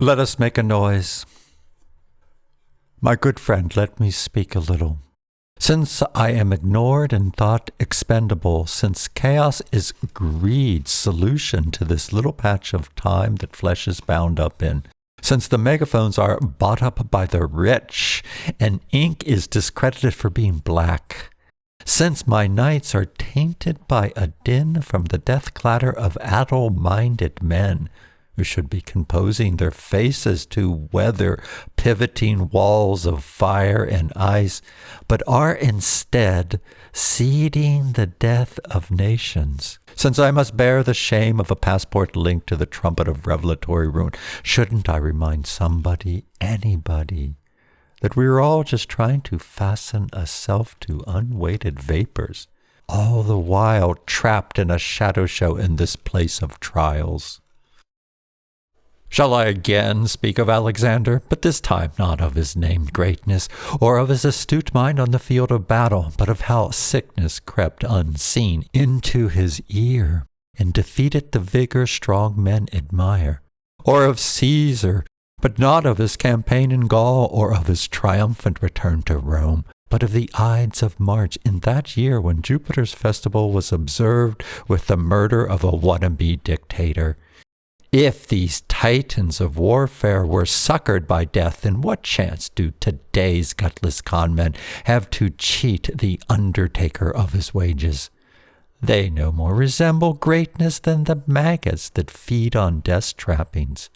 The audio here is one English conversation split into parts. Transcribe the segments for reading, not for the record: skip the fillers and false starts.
Let us make a noise. My good friend, let me speak a little. Since I am ignored and thought expendable, since chaos is greed's solution to this little patch of time that flesh is bound up in, since the megaphones are bought up by the rich and ink is discredited for being black, since my nights are tainted by a din from the death clatter of addle-minded men who should be composing their faces to weather pivoting walls of fire and ice, but are instead seeding the death of nations. Since I must bear the shame of a passport linked to the trumpet of revelatory ruin, shouldn't I remind somebody, anybody, that we are all just trying to fasten a self to unweighted vapors, all the while trapped in a shadow show in this place of trials? Shall I again speak of Alexander, but this time not of his named greatness, or of his astute mind on the field of battle, but of how sickness crept unseen into his ear, and defeated the vigor strong men admire, or of Caesar, but not of his campaign in Gaul, or of his triumphant return to Rome, but of the Ides of March in that year when Jupiter's festival was observed with the murder of a wannabe dictator. If these titans of warfare were succored by death, then what chance do today's gutless conmen have to cheat the undertaker of his wages? They no more resemble greatness than the maggots that feed on death's trappings.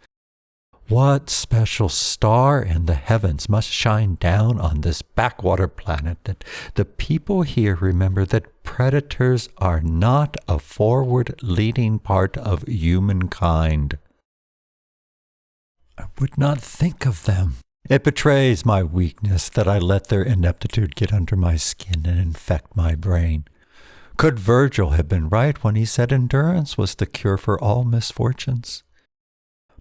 What special star in the heavens must shine down on this backwater planet that the people here remember that predators are not a forward-leading part of humankind? I would not think of them. It betrays my weakness that I let their ineptitude get under my skin and infect my brain. Could Virgil have been right when he said endurance was the cure for all misfortunes?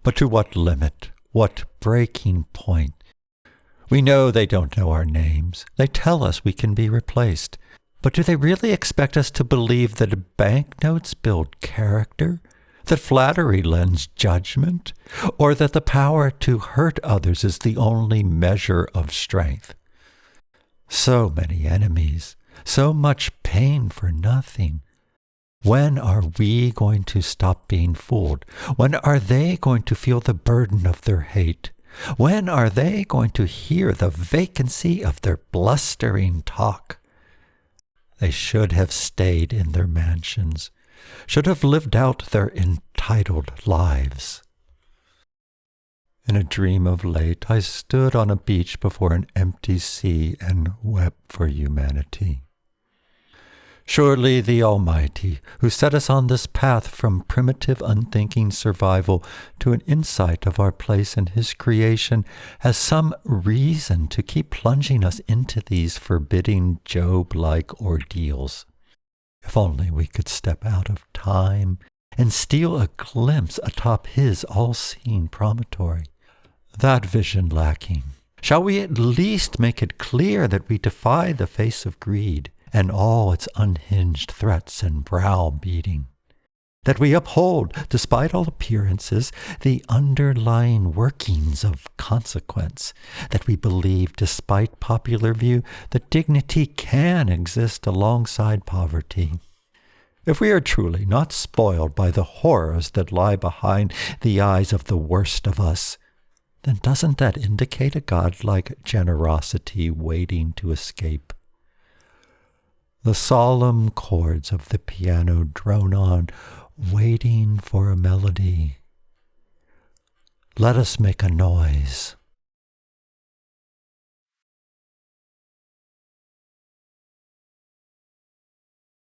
But to what limit? What breaking point? We know they don't know our names. They tell us we can be replaced. But do they really expect us to believe that banknotes build character? That flattery lends judgment? Or that the power to hurt others is the only measure of strength? So many enemies, so much pain for nothing. When are we going to stop being fooled? When are they going to feel the burden of their hate? When are they going to hear the vacancy of their blustering talk? They should have stayed in their mansions, should have lived out their entitled lives. In a dream of late, I stood on a beach before an empty sea and wept for humanity. Surely the Almighty, who set us on this path from primitive unthinking survival to an insight of our place in His creation, has some reason to keep plunging us into these forbidding Job-like ordeals. If only we could step out of time and steal a glimpse atop His all-seeing promontory. That vision lacking, shall we at least make it clear that we defy the face of greed and all its unhinged threats and browbeating, that we uphold, despite all appearances, the underlying workings of consequence, that we believe, despite popular view, that dignity can exist alongside poverty. If we are truly not spoiled by the horrors that lie behind the eyes of the worst of us, then doesn't that indicate a godlike generosity waiting to escape? The solemn chords of the piano drone on, waiting for a melody. Let us make a noise.